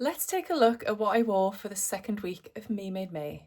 Let's take a look at what I wore for the second week of Me Made May.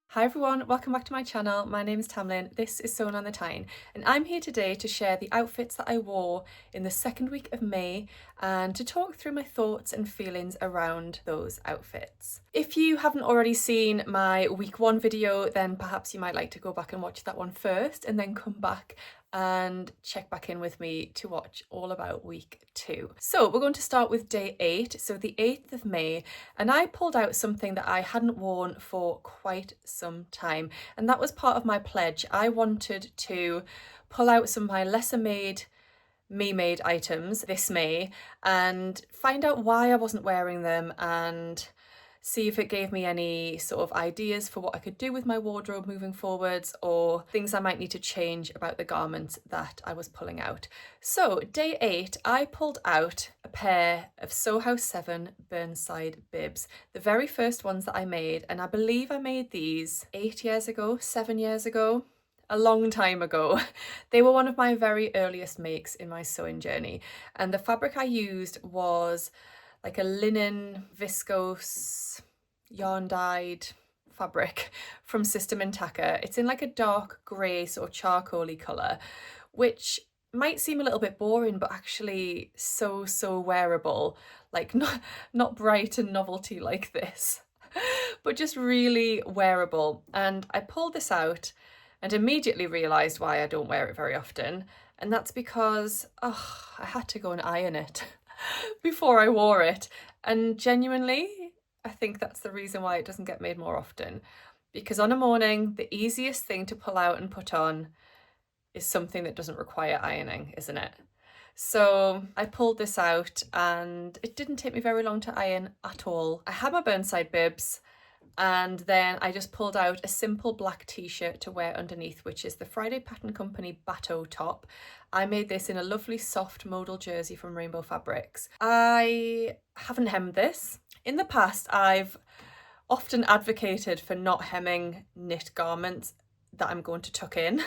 Hi everyone, welcome back to my channel. My name is Tamlyn, this is Sewn on the Tyne, and I'm here today to share the outfits that I wore in the second week of May and to talk through my thoughts and feelings around those outfits. If you haven't already seen my week 1 video, then perhaps you might like to go back and watch that one first and then come back and check back in with me to watch all about week 2. So we're going to start with day 8, so the 8th of May, and I pulled out something that I hadn't worn for quite some time, and that was part of my pledge. I wanted to pull out some of my lesser made Me Made items this May and find out why I wasn't wearing them and see if it gave me any sort of ideas for what I could do with my wardrobe moving forwards, or things I might need to change about the garments that I was pulling out. So day 8, I pulled out a pair of Sew House 7 Burnside bibs, the very first ones that I made, and I believe I made these 8 years ago, 7 years ago. A long time ago. They were one of my very earliest makes in my sewing journey, and the fabric I used was like a linen viscose yarn dyed fabric from Sister Mintaka. It's in like a dark grey sort of charcoaly colour, which might seem a little bit boring, but actually so wearable. Like not bright and novelty like this, but just really wearable. And I pulled this out and immediately realised why I don't wear it very often, and that's because I had to go and iron it before I wore it. And genuinely, I think that's the reason why it doesn't get made more often, because on a morning the easiest thing to pull out and put on is something that doesn't require ironing, isn't it? So I pulled this out and it didn't take me very long to iron at all. I had my Burnside bibs, and then I just pulled out a simple black t-shirt to wear underneath, which is the Friday Pattern Company Bateau top. I made this in a lovely soft modal jersey from Rainbow Fabrics. I haven't hemmed this. In the past, I've often advocated for not hemming knit garments that I'm going to tuck in.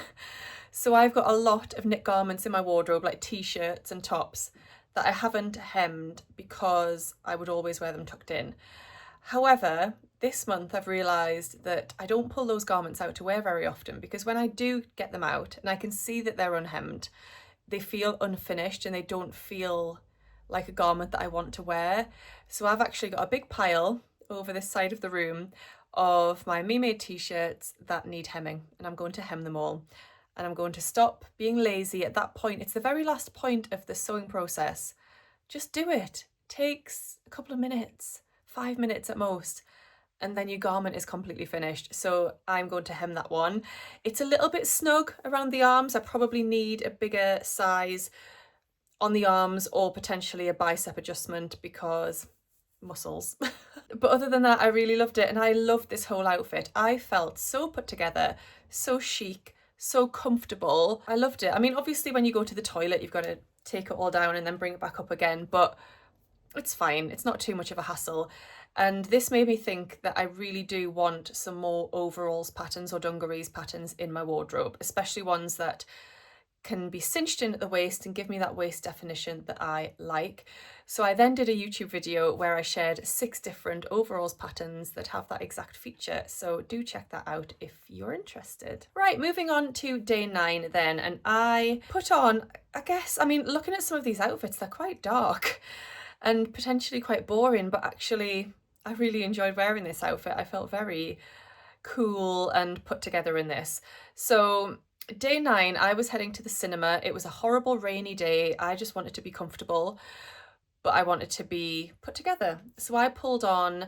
So I've got a lot of knit garments in my wardrobe, like t-shirts and tops, that I haven't hemmed because I would always wear them tucked in. However, this month I've realised that I don't pull those garments out to wear very often, because when I do get them out and I can see that they're unhemmed, they feel unfinished and they don't feel like a garment that I want to wear. So I've actually got a big pile over this side of the room of my Me Made t-shirts that need hemming, and I'm going to hem them all. And I'm going to stop being lazy at that point. It's the very last point of the sewing process. Just do it. It takes a couple of minutes, 5 minutes at most, and then your garment is completely finished. So I'm going to hem that one. It's a little bit snug around the arms. I probably need a bigger size on the arms, or potentially a bicep adjustment because muscles. But other than that, I really loved it, and I loved this whole outfit. I felt so put together, so chic, so comfortable. I loved it. I mean, obviously when you go to the toilet, you've got to take it all down and then bring it back up again, but it's fine. It's not too much of a hassle. And this made me think that I really do want some more overalls patterns or dungarees patterns in my wardrobe, especially ones that can be cinched in at the waist and give me that waist definition that I like. So I then did a YouTube video where I shared 6 different overalls patterns that have that exact feature. So do check that out if you're interested. Right, moving on to day 9 then, and I put on, looking at some of these outfits, they're quite dark and potentially quite boring, but actually I really enjoyed wearing this outfit. I felt very cool and put together in this. So day 9, I was heading to the cinema. It was a horrible rainy day. I just wanted to be comfortable, but I wanted to be put together. So I pulled on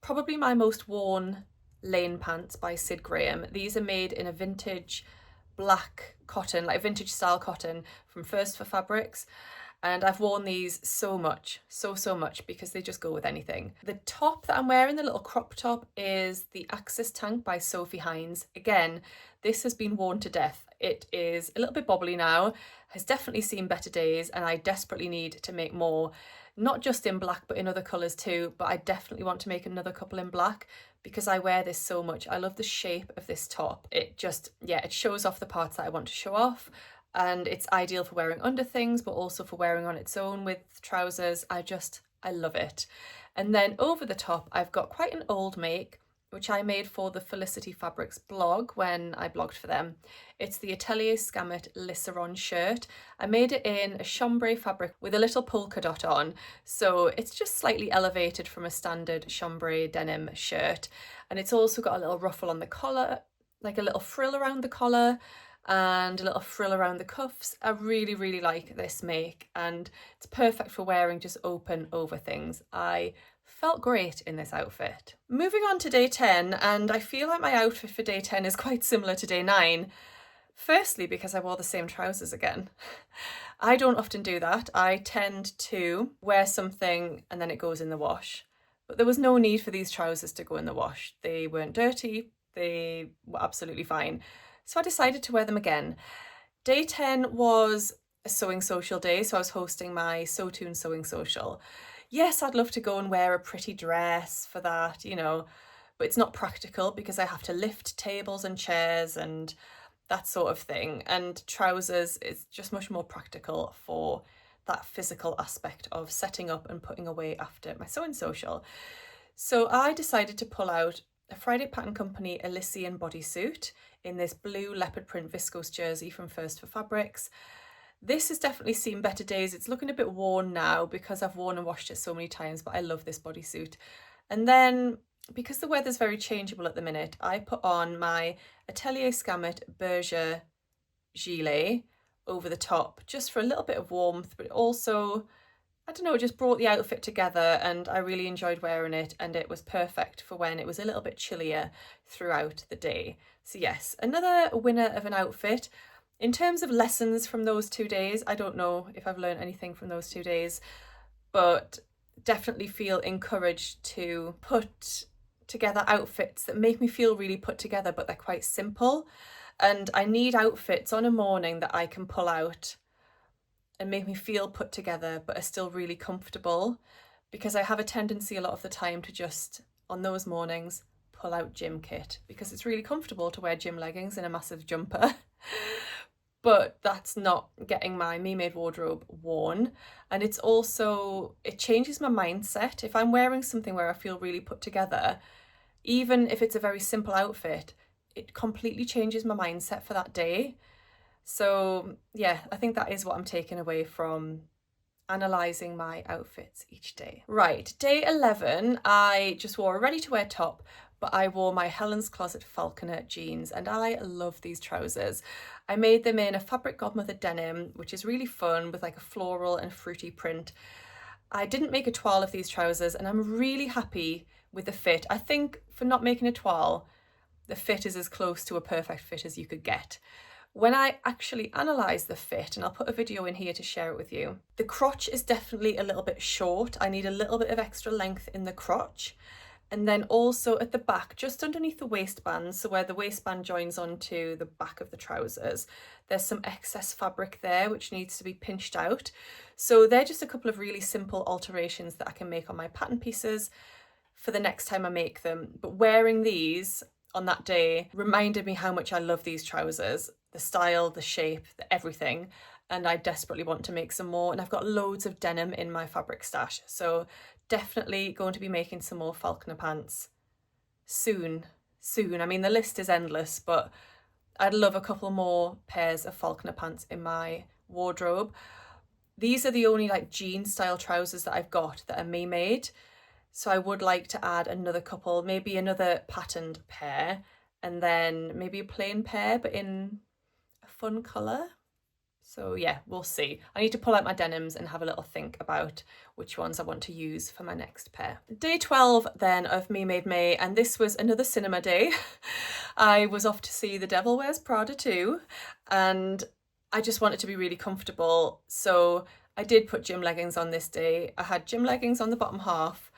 probably my most worn lane pants by Sid Graham. These are made in a vintage black cotton, like vintage style cotton from First for Fabrics. And I've worn these so much, so much, because they just go with anything. The top that I'm wearing, the little crop top, is the Axis Tank by Sophie Hines. Again, this has been worn to death. It is a little bit bobbly now, has definitely seen better days, and I desperately need to make more, not just in black, but in other colours too. But I definitely want to make another couple in black because I wear this so much. I love the shape of this top. It just, yeah, it shows off the parts that I want to show off. and it's ideal for wearing under things, but also for wearing on its own with trousers. I love it. And then over the top, I've got quite an old make, which I made for the Felicity Fabrics blog when I blogged for them. It's the Atelier Scammit Liseron shirt. I made it in a chambray fabric with a little polka dot on, so it's just slightly elevated from a standard chambray denim shirt. And it's also got a little ruffle on the collar, like a little frill around the collar, and a little frill around the cuffs. I really, really like this make, and it's perfect for wearing just open over things. I felt great in this outfit. Moving on to day 10, and I feel like my outfit for day 10 is quite similar to day 9. Firstly, because I wore the same trousers again. I don't often do that. I tend to wear something and then it goes in the wash. But there was no need for these trousers to go in the wash. They weren't dirty, they were absolutely fine. So I decided to wear them again. Day 10 was a sewing social day, so I was hosting my Sew Tune sewing social. Yes, I'd love to go and wear a pretty dress for that, you know, but it's not practical because I have to lift tables and chairs and that sort of thing. And trousers is just much more practical for that physical aspect of setting up and putting away after my sewing social. So I decided to pull out a Friday Pattern Company Elysian bodysuit in this blue leopard print viscose jersey from First for Fabrics. This has definitely seen better days. It's looking a bit worn now because I've worn and washed it so many times, but I love this bodysuit. And then, because the weather's very changeable at the minute, I put on my Atelier Scammit Berger gilet over the top, just for a little bit of warmth, but also, I don't know, it just brought the outfit together and I really enjoyed wearing it, and it was perfect for when it was a little bit chillier throughout the day. So yes, another winner of an outfit. In terms of lessons from those 2 days, I don't know if I've learned anything from those 2 days, but definitely feel encouraged to put together outfits that make me feel really put together, but they're quite simple. And I need outfits on a morning that I can pull out and make me feel put together, but are still really comfortable, because I have a tendency a lot of the time to just, on those mornings, pull out gym kit, because it's really comfortable to wear gym leggings and a massive jumper. But that's not getting my Me-Made wardrobe worn. And it's also, it changes my mindset. If I'm wearing something where I feel really put together, even if it's a very simple outfit, it completely changes my mindset for that day. So yeah, I think that is what I'm taking away from analysing my outfits each day. Right, day 11, I just wore a ready-to-wear top, but I wore my Helen's Closet Falconer jeans, and I love these trousers. I made them in a fabric godmother denim, which is really fun with like a floral and fruity print. I didn't make a toile of these trousers, and I'm really happy with the fit. I think for not making a toile, the fit is as close to a perfect fit as you could get. When I actually analysed the fit, and I'll put a video in here to share it with you, the crotch is definitely a little bit short. I need a little bit of extra length in the crotch. And then also at the back, just underneath the waistband, so where the waistband joins onto the back of the trousers, there's some excess fabric there which needs to be pinched out. So they're just a couple of really simple alterations that I can make on my pattern pieces for the next time I make them. But wearing these on that day reminded me how much I love these trousers, the style, the shape, the everything. And I desperately want to make some more, and I've got loads of denim in my fabric stash, so definitely going to be making some more Falconer pants soon. I mean, the list is endless, but I'd love a couple more pairs of Falconer pants in my wardrobe. These are the only like jean style trousers that I've got that are Me-Made, so I would like to add another couple, maybe another patterned pair, and then maybe a plain pair but in a fun colour. So yeah, we'll see. I need to pull out my denims and have a little think about which ones I want to use for my next pair. Day 12 then of Me-Made May, and this was another cinema day. I was off to see The Devil Wears Prada 2, and I just wanted to be really comfortable. So I did put gym leggings on this day. I had gym leggings on the bottom half,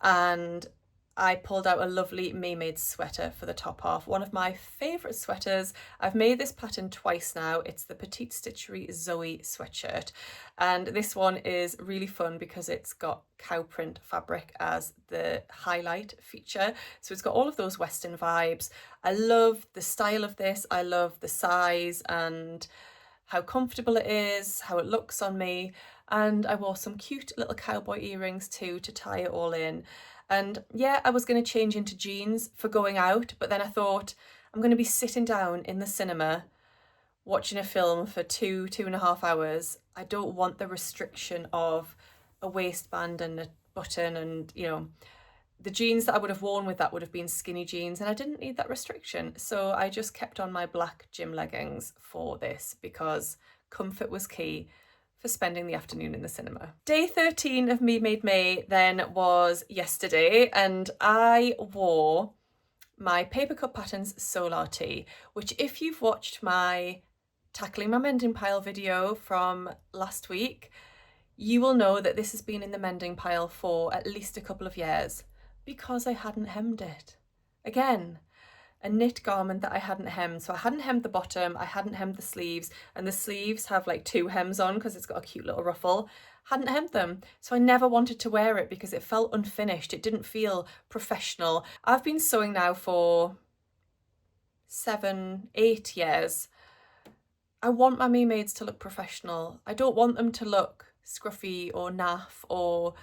and I pulled out a lovely Me-Made sweater for the top half. One of my favourite sweaters. I've made this pattern twice now. It's the Petite Stitchery Xoe sweatshirt. And this one is really fun because it's got cow print fabric as the highlight feature. So it's got all of those Western vibes. I love the style of this. I love the size, and how comfortable it is, how it looks on me, and I wore some cute little cowboy earrings too to tie it all in. And yeah, I was going to change into jeans for going out, but then I thought I'm going to be sitting down in the cinema watching a film for 2.5 hours. I don't want the restriction of a waistband and a button, and you know, the jeans that I would have worn with that would have been skinny jeans, and I didn't need that restriction. So I just kept on my black gym leggings for this because comfort was key for spending the afternoon in the cinema. Day 13 of Me Made May then was yesterday, and I wore my Papercut Patterns Solar Tee, which if you've watched my tackling my mending pile video from last week, you will know that this has been in the mending pile for at least a couple of years because I hadn't hemmed it. Again, a knit garment that I hadn't hemmed. So I hadn't hemmed the bottom, I hadn't hemmed the sleeves, and the sleeves have like 2 hems on because it's got a cute little ruffle. Hadn't hemmed them. So I never wanted to wear it because it felt unfinished. It didn't feel professional. I've been sewing now for 7, 8 years. I want my Me Mades to look professional. I don't want them to look scruffy or naff or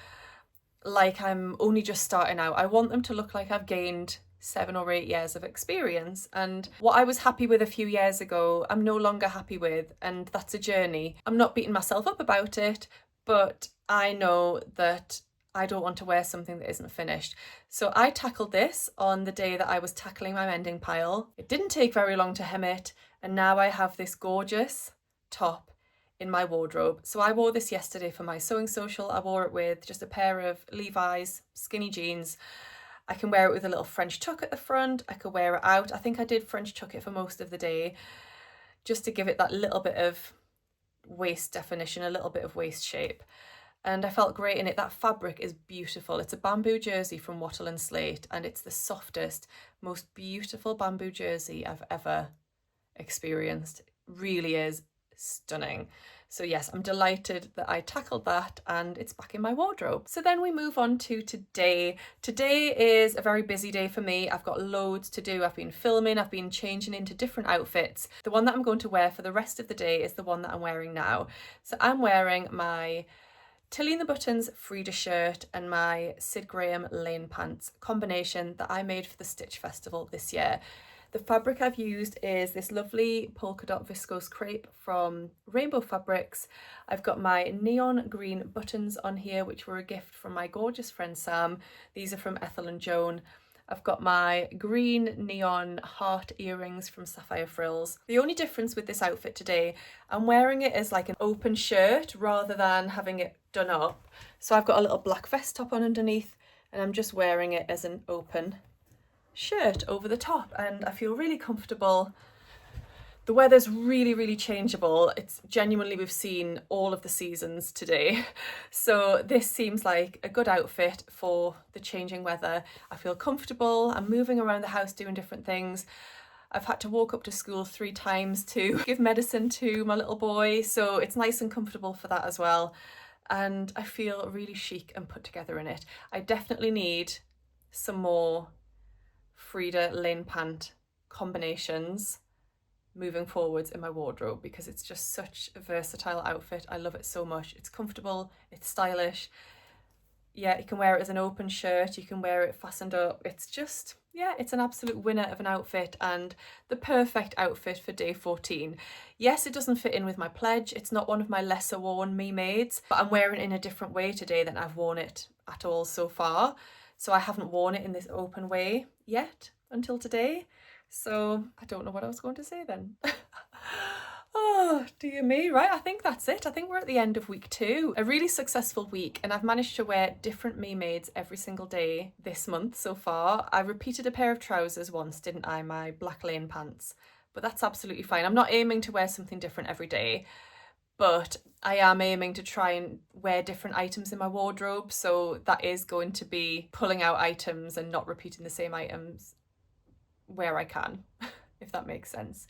like I'm only just starting out. I want them to look like I've gained 7 or 8 years of experience, and what I was happy with a few years ago, I'm no longer happy with, and that's a journey. I'm not beating myself up about it, but I know that I don't want to wear something that isn't finished. So I tackled this on the day that I was tackling my mending pile. It didn't take very long to hem it, and now I have this gorgeous top in my wardrobe. So I wore this yesterday for my sewing social. I wore it with just a pair of Levi's skinny jeans. I can wear it with a little French tuck at the front. I could wear it out. I think I did French tuck it for most of the day just to give it that little bit of waist definition, a little bit of waist shape. And I felt great in it. That fabric is beautiful. It's a bamboo jersey from Wattle and Slate, and it's the softest, most beautiful bamboo jersey I've ever experienced. It really is stunning. So yes, I'm delighted that I tackled that and it's back in my wardrobe. So then we move on to today. Today is a very busy day for me. I've got loads to do. I've been filming, I've been changing into different outfits. The one that I'm going to wear for the rest of the day is the one that I'm wearing now. So I'm wearing my Tilly and the Buttons Frida shirt and my Sid Graham Lane pants combination that I made for the Stitch Festival this year. The fabric I've used is this lovely polka dot viscose crepe from Rainbow Fabrics. I've got my neon green buttons on here, which were a gift from my gorgeous friend Sam. These are from Ethel and Joan. I've got my green neon heart earrings from Sapphire Frills. The only difference with this outfit today, I'm wearing it as like an open shirt rather than having it done up. So I've got a little black vest top on underneath and I'm just wearing it as an open shirt over the top, and I feel really comfortable. The weather's really, really changeable. It's genuinely, we've seen all of the seasons today. So this seems like a good outfit for the changing weather. I feel comfortable. I'm moving around the house doing different things. I've had to walk up to school 3 times to give medicine to my little boy. So it's nice and comfortable for that as well. And I feel really chic and put together in it. I definitely need some more Frida Lane pant combinations moving forwards in my wardrobe because it's just such a versatile outfit. I love it so much. It's comfortable, it's stylish. Yeah, you can wear it as an open shirt, you can wear it fastened up. It's just, yeah, it's an absolute winner of an outfit and the perfect outfit for day 14. Yes, it doesn't fit in with my pledge. It's not one of my lesser worn Me Mades, but I'm wearing it in a different way today than I've worn it at all so far. So I haven't worn it in this open way yet until today. So I don't know what I was going to say then. Oh, dear me. Right, I think that's it. I think we're at the end of week 2. A really successful week, and I've managed to wear different Me Mades every single day this month so far. I repeated a pair of trousers once, didn't I? My black lane pants. But that's absolutely fine. I'm not aiming to wear something different every day, but I am aiming to try and wear different items in my wardrobe. So that is going to be pulling out items and not repeating the same items where I can, if that makes sense.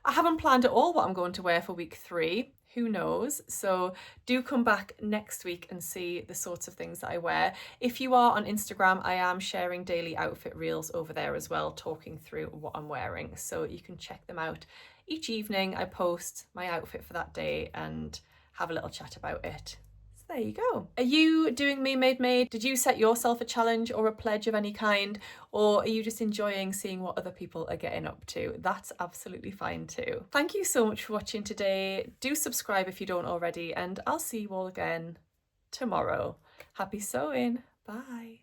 I haven't planned at all what I'm going to wear for week 3. Who knows? So do come back next week and see the sorts of things that I wear. If you are on Instagram, I am sharing daily outfit reels over there as well, talking through what I'm wearing. So you can check them out each evening I post my outfit for that day and have a little chat about it. So there you go. Are you doing Me Made Made? Did you set yourself a challenge or a pledge of any kind? Or are you just enjoying seeing what other people are getting up to? That's absolutely fine too. Thank you so much for watching today. Do subscribe if you don't already, and I'll see you all again tomorrow. Happy sewing. Bye.